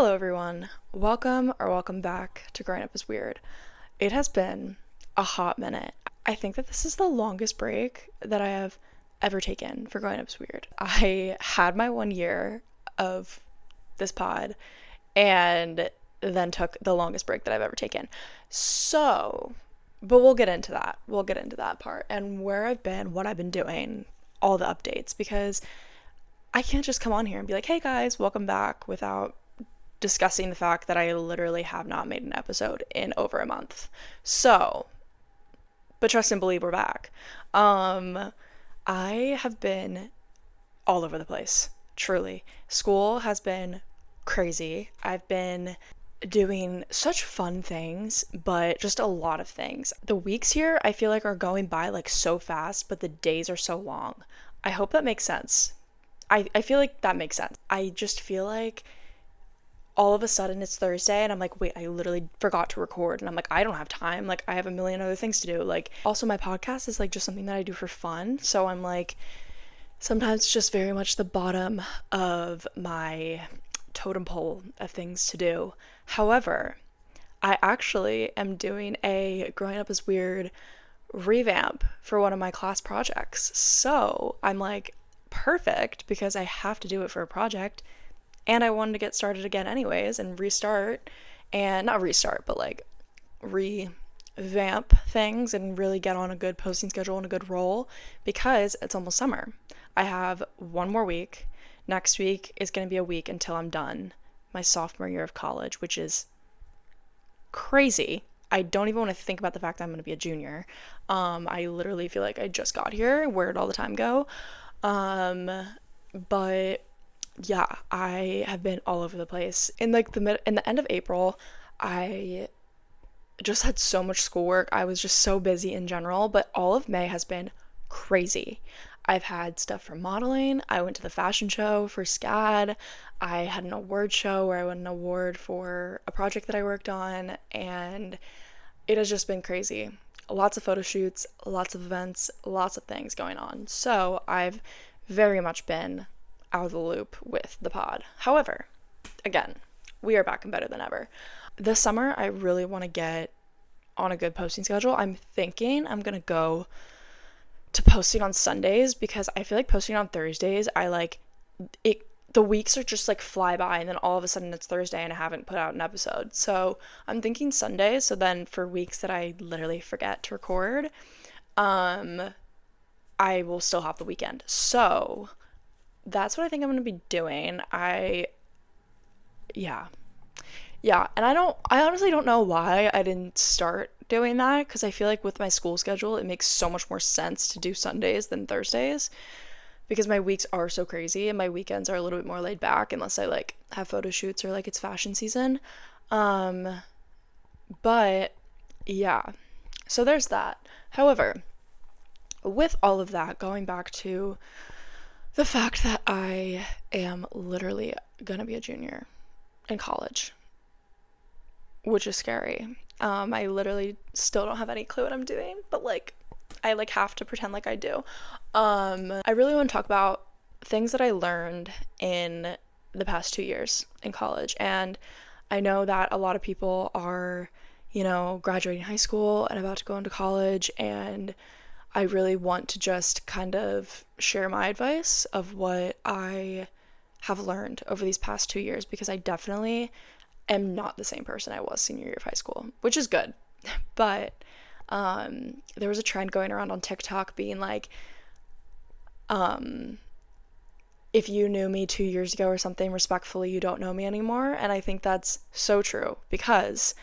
Hello, everyone. Welcome back to Growing Up is Weird. It has been a hot minute. I think that this is the longest break that I have ever taken for Growing Up is Weird. I had my 1 year of this pod and then took the longest break that I've ever taken. But we'll get into that. We'll get into that part and where I've been, what I've been doing, all the updates, because I can't just come on here and be like, hey guys, welcome back, without discussing the fact that I literally have not made an episode in over a month. But trust and believe, we're back. I have been all over the place, truly. School has been crazy. I've been doing such fun things, but just a lot of things. The weeks here, I feel like, are going by like so fast, but the days are so long. I hope that makes sense. I feel like that makes sense. I just feel like all of a sudden it's Thursday and I'm like, wait, I literally forgot to record. And I'm like, I don't have time. Like, I have a million other things to do. Like, also my podcast is like just something that I do for fun. So I'm like, sometimes it's just very much the bottom of my totem pole of things to do. However, I actually am doing a Growing Up is Weird revamp for one of my class projects. So I'm like, perfect, because I have to do it for a project. And I wanted to get started again anyways and restart, and not restart, but like revamp things and really get on a good posting schedule and a good roll, because it's almost summer. I have one more week. Next week is going to be a week until I'm done my sophomore year of college, which is crazy. I don't even want to think about the fact that I'm going to be a junior. I literally feel like I just got here. Where'd all the time go? But yeah, I have been all over the place. In the end of April, I just had so much schoolwork. I was just so busy in general, but all of May has been crazy. I've had stuff for modeling. I went to the fashion show for SCAD. I had an award show where I won an award for a project that I worked on, and it has just been crazy. Lots of photo shoots, lots of events, lots of things going on. So I've very much been out of the loop with the pod. However, again, we are back and better than ever. This summer, I really want to get on a good posting schedule. I'm thinking I'm going to go to posting on Sundays, because I feel like posting on Thursdays, the weeks are just like fly by, and then all of a sudden it's Thursday and I haven't put out an episode. So I'm thinking Sundays. So then for weeks that I literally forget to record, I will still have the weekend. So that's what I think I'm going to be doing. Yeah, and I honestly don't know why I didn't start doing that, because I feel like with my school schedule, it makes so much more sense to do Sundays than Thursdays, because my weeks are so crazy and my weekends are a little bit more laid back, unless I like have photo shoots or like it's fashion season. But yeah, so there's that. However, with all of that, going back to the fact that I am literally gonna be a junior in college, which is scary. I literally still don't have any clue what I'm doing, but like, I like have to pretend like I do. I really want to talk about things that I learned in the past 2 years in college. And I know that a lot of people are, graduating high school and about to go into college, and I really want to just kind of share my advice of what I have learned over these past 2 years, because I definitely am not the same person I was senior year of high school, which is good. But there was a trend going around on TikTok being like, if you knew me 2 years ago or something, respectfully, you don't know me anymore. And I think that's so true, because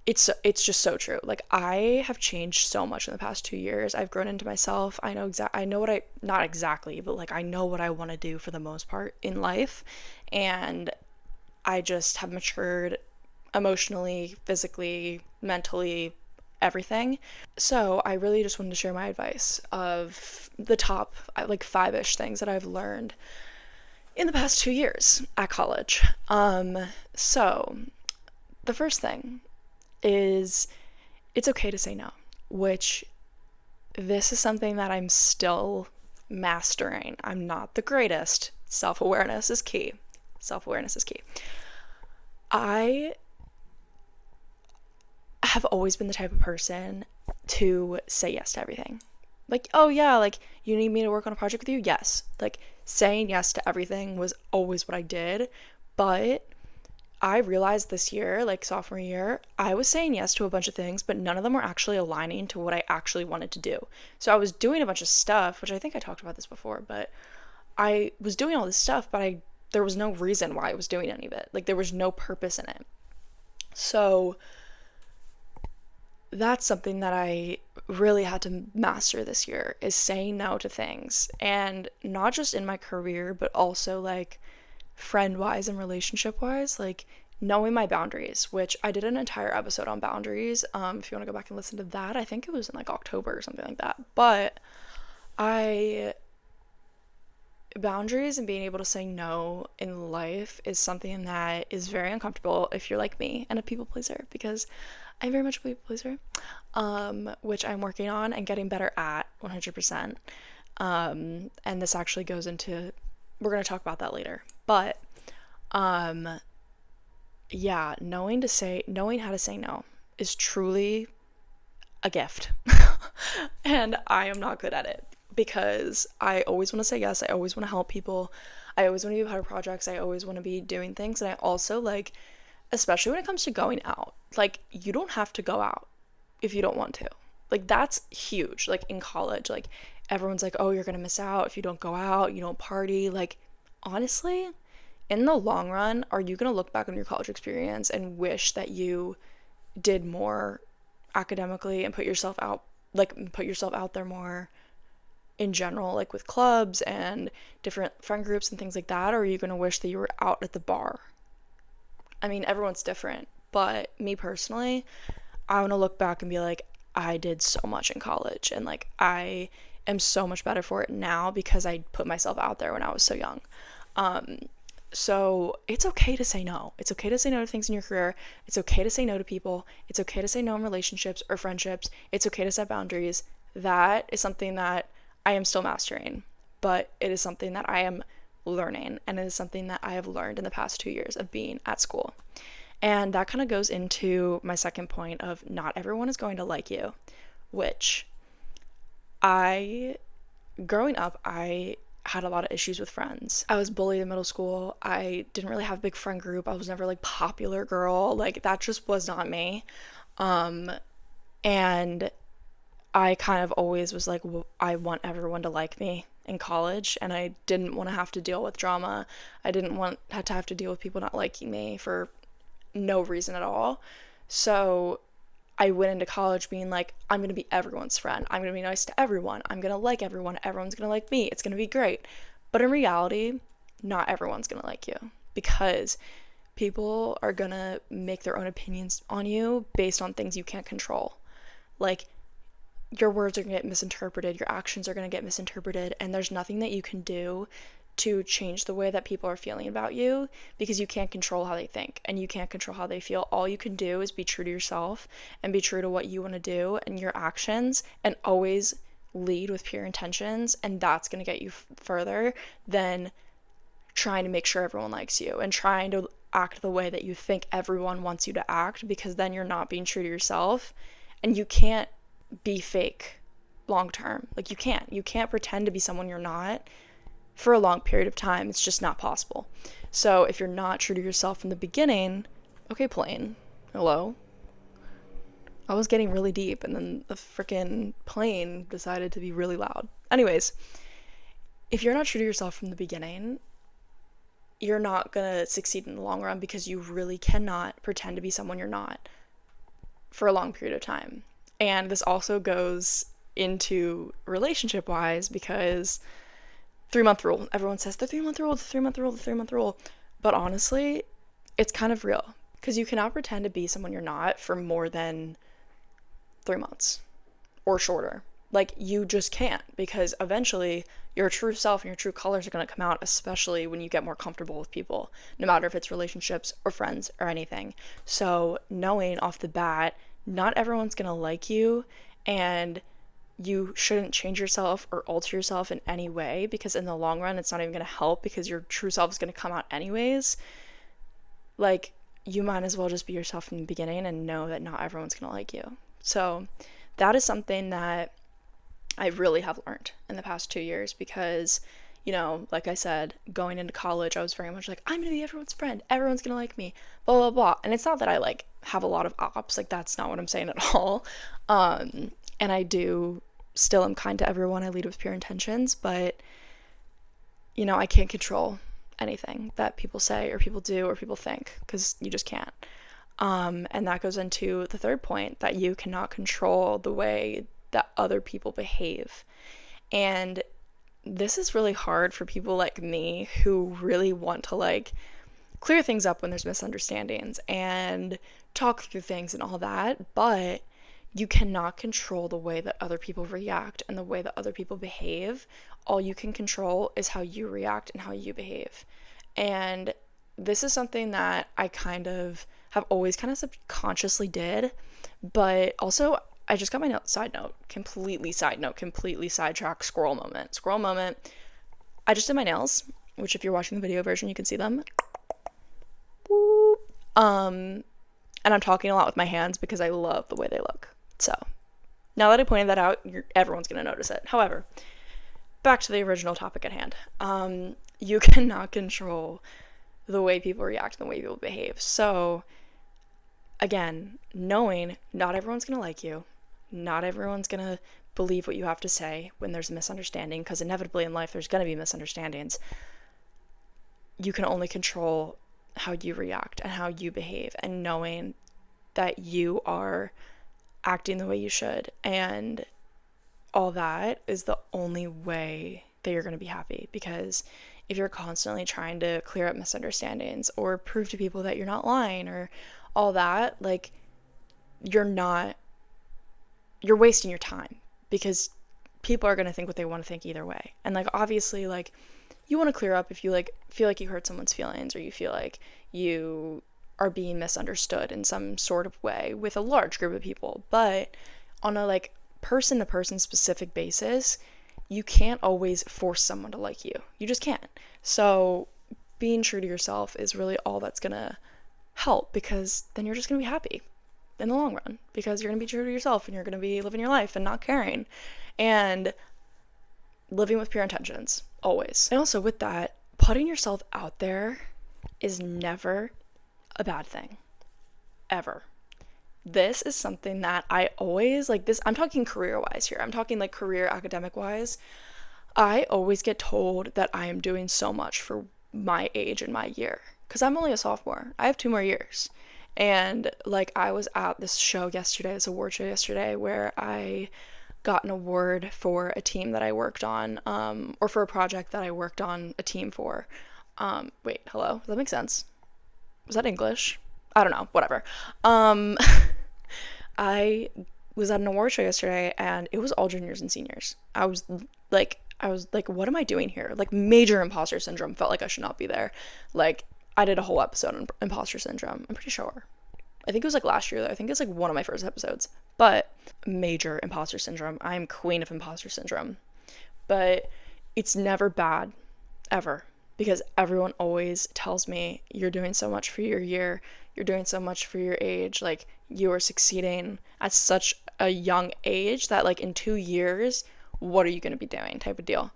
it's just so true. Like, I have changed so much in the past 2 years. I've grown into myself. I know what not exactly, but like, I know what I want to do for the most part in life. And I just have matured emotionally, physically, mentally, everything. So I really just wanted to share my advice of the top like 5-ish things that I've learned in the past 2 years at college. So the first thing is, it's okay to say no, which this is something that I'm still mastering. I'm not the greatest. Self-awareness is key. Self-awareness is key. I have always been the type of person to say yes to everything. Like, oh yeah, like, you need me to work on a project with you? Yes. Like, saying yes to everything was always what I did. But I realized this year, like sophomore year, I was saying yes to a bunch of things, but none of them were actually aligning to what I actually wanted to do. So I was doing a bunch of stuff, which I think I talked about this before, but I was doing all this stuff, but there was no reason why I was doing any of it. Like, there was no purpose in it. So that's something that I really had to master this year, is saying no to things. And not just in my career, but also like friend wise and relationship wise, like knowing my boundaries, which I did an entire episode on boundaries. If you want to go back and listen to that, I think it was in like October or something like that. But I boundaries and being able to say no in life is something that is very uncomfortable if you're like me and a people pleaser, because I'm very much a people pleaser, which I'm working on and getting better at 100%. And this actually goes into, we're going to talk about that later, but yeah, knowing how to say no is truly a gift. And I am not good at it, because I always want to say yes. I always want to help people. I always want to be part of projects. I always want to be doing things. And I also like, especially when it comes to going out, like, you don't have to go out if you don't want to. Like, that's huge. Like, in college, like, everyone's like, oh, you're going to miss out if you don't go out, you don't party. Like, honestly, in the long run, are you going to look back on your college experience and wish that you did more academically and put yourself out there more in general, like with clubs and different friend groups and things like that? Or are you going to wish that you were out at the bar? I mean, everyone's different, but me personally, I want to look back and be like, I did so much in college, and like, I am so much better for it now because I put myself out there when I was so young. So it's okay to say no. It's okay to say no to things in your career. It's okay to say no to people. It's okay to say no in relationships or friendships. It's okay to set boundaries. That is something that I am still mastering, but it is something that I am learning, and it is something that I have learned in the past 2 years of being at school. And that kind of goes into my second point of not everyone is going to like you, which growing up, I had a lot of issues with friends. I was bullied in middle school. I didn't really have a big friend group. I was never like popular girl. Like, that just was not me. And I kind of always was like, I want everyone to like me in college, and I didn't want to have to deal with drama. I didn't want to have to deal with people not liking me for no reason at all. So I went into college being like, I'm going to be everyone's friend. I'm going to be nice to everyone. I'm going to like everyone. Everyone's going to like me. It's going to be great. But in reality, not everyone's going to like you, because people are going to make their own opinions on you based on things you can't control. Like, your words are going to get misinterpreted. Your actions are going to get misinterpreted. And there's nothing that you can do to change the way that people are feeling about you, because you can't control how they think and you can't control how they feel. All you can do is be true to yourself and be true to what you want to do and your actions, and always lead with pure intentions. And that's going to get you further than trying to make sure everyone likes you and trying to act the way that you think everyone wants you to act, because then you're not being true to yourself, and you can't be fake long term. Like, you can't pretend to be someone you're not for a long period of time. It's just not possible. So if you're not true to yourself from the beginning, okay, plane, hello? I was getting really deep, and then the freaking plane decided to be really loud. Anyways, if you're not true to yourself from the beginning, you're not gonna succeed in the long run, because you really cannot pretend to be someone you're not for a long period of time. And this also goes into relationship wise, because 3-month rule. Everyone says the 3-month rule, the 3-month rule, the 3-month rule. But honestly, it's kind of real, because you cannot pretend to be someone you're not for more than 3 months or shorter. Like, you just can't, because eventually your true self and your true colors are going to come out, especially when you get more comfortable with people, no matter if it's relationships or friends or anything. So knowing off the bat, not everyone's going to like you, and you shouldn't change yourself or alter yourself in any way, because in the long run it's not even going to help, because your true self is going to come out anyways. Like, you might as well just be yourself from the beginning and know that not everyone's going to like you. So that is something that I really have learned in the past 2 years, because, you know, like I said, going into college, I was very much like, I'm going to be everyone's friend. Everyone's going to like me, blah, blah, blah. And it's not that I like have a lot of ops. Like, that's not what I'm saying at all. And I do still am kind to everyone. I lead with pure intentions, but, you know, I can't control anything that people say or people do or people think, because you just can't. And that goes into the third point, that you cannot control the way that other people behave. And this is really hard for people like me who really want to like clear things up when there's misunderstandings and talk through things and all that, but you cannot control the way that other people react and the way that other people behave. All you can control is how you react and how you behave. And this is something that I kind of have always kind of subconsciously did, but also I just got my completely sidetrack, squirrel moment. I just did my nails, which if you're watching the video version, you can see them. And I'm talking a lot with my hands because I love the way they look. So now that I pointed that out, everyone's going to notice it. However, back to the original topic at hand. You cannot control the way people react and the way people behave. So again, knowing not everyone's going to like you, not everyone's going to believe what you have to say when there's a misunderstanding, because inevitably in life there's going to be misunderstandings. You can only control how you react and how you behave, and knowing that you are acting the way you should, and all that is the only way that you're going to be happy. Because if you're constantly trying to clear up misunderstandings or prove to people that you're not lying or all that, like, you're wasting your time, because people are going to think what they want to think either way. And like, obviously, like, you want to clear up if you like feel like you hurt someone's feelings, or you feel like you are being misunderstood in some sort of way with a large group of people. But on a like person to person specific basis, you can't always force someone to like you. You just can't. So being true to yourself is really all that's gonna help, because then you're just gonna be happy in the long run, because you're gonna be true to yourself and you're gonna be living your life and not caring and living with pure intentions always. And also with that, putting yourself out there is never a bad thing, ever. This is something that I always like. This, I'm talking career wise here, I'm talking like career academic wise. I always get told that I am doing so much for my age and my year, because I'm only a sophomore. I have 2 more years. And like, I was at this award show yesterday, where I got an award for a team that I worked on, or for a project that I worked on a team for. Wait, hello? Does that make sense? Was that English? I don't know, whatever. I was at an award show yesterday, and it was all juniors and seniors. I was like, what am I doing here? Like, major imposter syndrome. Felt like I should not be there. Like, I did a whole episode on imposter syndrome, I'm pretty sure. I think it was like last year, though. I think it's like one of my first episodes. But major imposter syndrome. I'm queen of imposter syndrome. But it's never bad, ever. Because everyone always tells me, you're doing so much for your year, you're doing so much for your age, like, you are succeeding at such a young age that, like, in 2 years, what are you going to be doing, type of deal.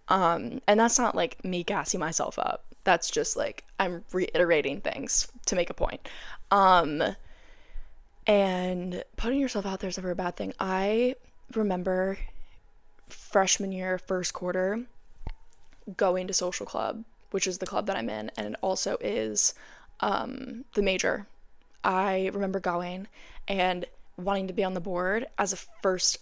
And that's not like me gassing myself up. That's just like, I'm reiterating things to make a point. And putting yourself out there is never a bad thing. I remember freshman year, first quarter, going to social club, which is the club that I'm in, and it also is the major. I remember going and wanting to be on the board as a first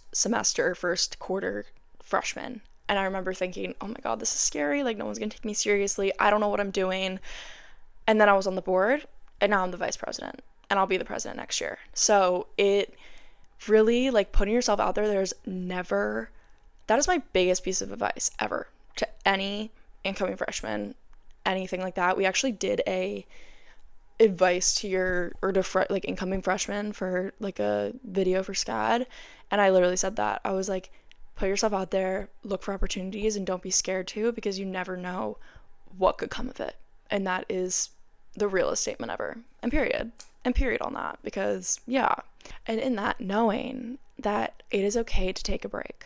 quarter freshman. And I remember thinking, oh my God, this is scary. Like, no one's going to take me seriously. I don't know what I'm doing. And then I was on the board, and now I'm the vice president, and I'll be the president next year. So it really, like, putting yourself out there, that is my biggest piece of advice ever to any incoming freshman, anything like that. We actually did a advice to incoming freshmen for like a video for SCAD, and I literally said that. I was like, put yourself out there, look for opportunities, and don't be scared to, because you never know what could come of it. And that is the realest statement ever. And period. And period on that, because yeah. And in that, knowing that it is okay to take a break,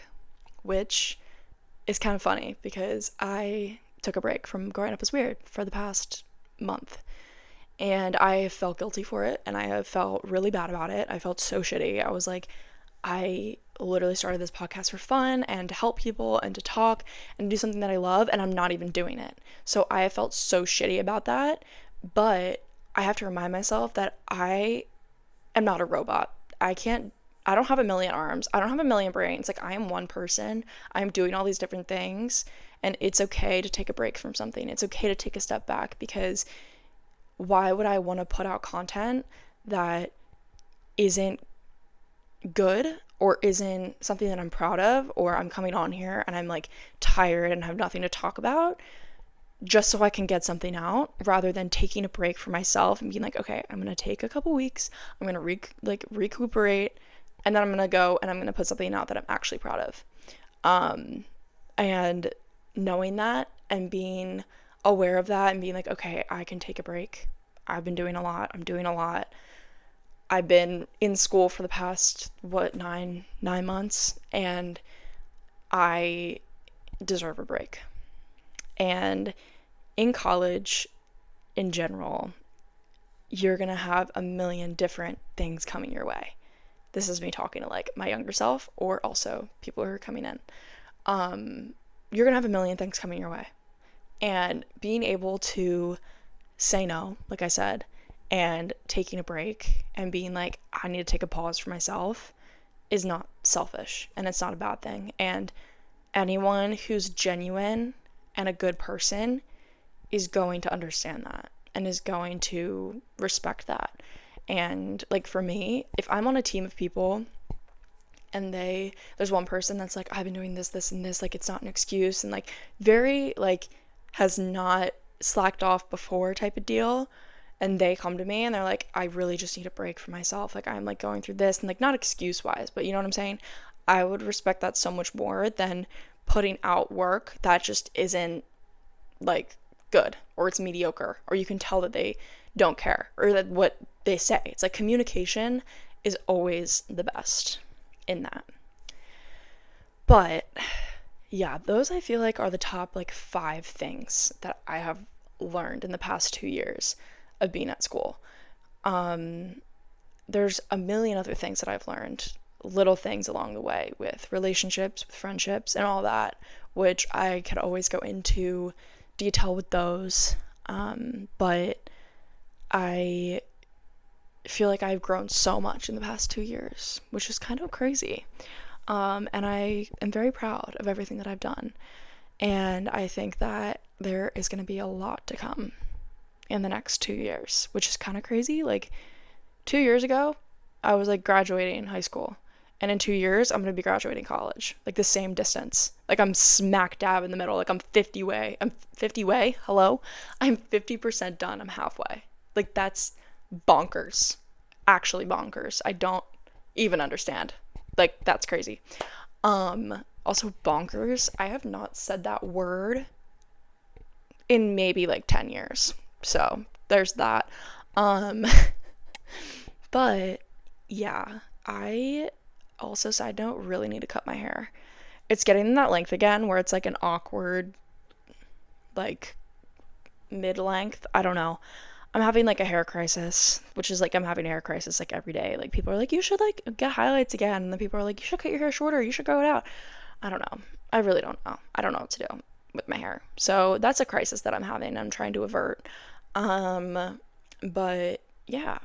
which is kind of funny because I took a break from growing up as weird for the past month. And I felt guilty for it, and I have felt really bad about it. I felt so shitty. I was like, I literally started this podcast for fun and to help people and to talk and do something that I love, and I'm not even doing it. So I have felt so shitty about that, but I have to remind myself that I am not a robot. I don't have a million arms. I don't have a million brains. Like, I am one person. I'm doing all these different things, and it's okay to take a break from something. It's okay to take a step back, because why would I want to put out content that isn't good or isn't something that I'm proud of, or I'm coming on here and I'm like tired and have nothing to talk about just so I can get something out, rather than taking a break for myself and being like, okay, I'm going to take a couple weeks, I'm going to recuperate, and then I'm going to go and I'm going to put something out that I'm actually proud of. And knowing that and being aware of that and being like, okay, I can take a break. I've been doing a lot. I'm doing a lot. I've been in school for the past, 9 months, and I deserve a break. And in college, in general, you're going to have a million different things coming your way. This is me talking to like my younger self, or also people who are coming in. You're going to have a million things coming your way. And being able to say no, like I said, and taking a break and being like, I need to take a pause for myself, is not selfish, and it's not a bad thing. And anyone who's genuine and a good person is going to understand that and is going to respect that. And like, for me, if I'm on a team of people and there's one person that's like, I've been doing this and this, like, it's not an excuse, and like very like has not slacked off before type of deal, and they come to me and they're like, I really just need a break for myself, like I'm like going through this, and like, not excuse wise, but you know what I'm saying, I would respect that so much more than putting out work that just isn't like good, or it's mediocre, or you can tell that they don't care, or that what they say. It's like, communication is always the best in that. But yeah, those I feel like are the top like 5 things that I have learned in the past 2 years of being at school. There's a million other things that I've learned, little things along the way, with relationships, with friendships, and all that, which I could always go into detail with those. But I feel like I've grown so much in the past 2 years, which is kind of crazy. And I am very proud of everything that I've done. And I think that there is going to be a lot to come in the next 2 years, which is kind of crazy. Like, 2 years ago, I was like graduating high school. And in 2 years, I'm going to be graduating college. Like, the same distance. Like, I'm smack dab in the middle. Like, I'm 50 way. Hello? I'm 50% done. I'm halfway. Like, that's bonkers. Actually bonkers. I don't even understand. Like, that's crazy. Also bonkers. I have not said that word in maybe like 10 years. So, there's that. But, yeah. I also, side note, really need to cut my hair. It's getting in that length again where it's like an awkward, like, mid-length. I don't know. I'm having like a hair crisis, which is like, I'm having a hair crisis like every day. Like, people are like, you should like get highlights again. And then people are like, you should cut your hair shorter. You should grow it out. I don't know. I really don't know. I don't know what to do with my hair. So that's a crisis that I'm having. I'm trying to avert. But yeah,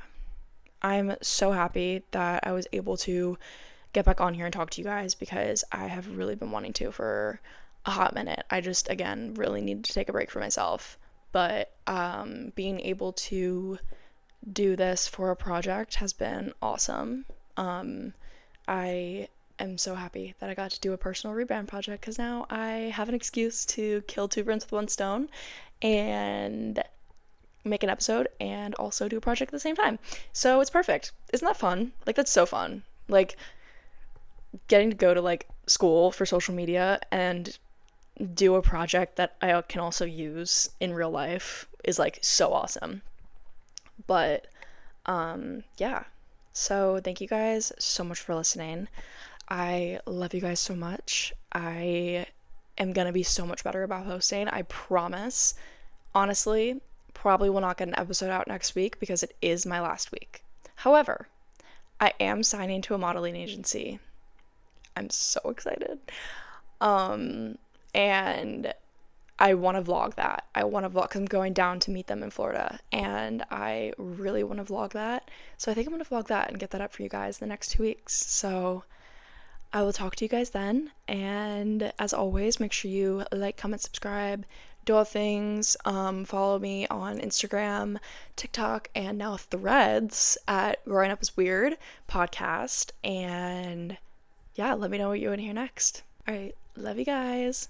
I'm so happy that I was able to get back on here and talk to you guys, because I have really been wanting to for a hot minute. I just, again, really needed to take a break for myself. But being able to do this for a project has been awesome. I am so happy that I got to do a personal rebrand project, because now I have an excuse to kill 2 birds with 1 stone and make an episode and also do a project at the same time. So it's perfect. Isn't that fun? Like, that's so fun. Like, getting to go to like school for social media and do a project that I can also use in real life is like so awesome. But yeah. So thank you guys so much for listening. I love you guys so much. I am gonna be so much better about hosting. I promise. Honestly, probably will not get an episode out next week because it is my last week. However, I am signing to a modeling agency. I'm so excited. And I want to vlog that. I want to vlog because I'm going down to meet them in Florida, and I really want to vlog that. So I think I'm going to vlog that and get that up for you guys the next 2 weeks. So I will talk to you guys then. And as always, make sure you like, comment, subscribe, do all things. Follow me on Instagram, TikTok, and now Threads at Growing Up is Weird podcast. And yeah, let me know what you want to hear next. All right. Love you guys.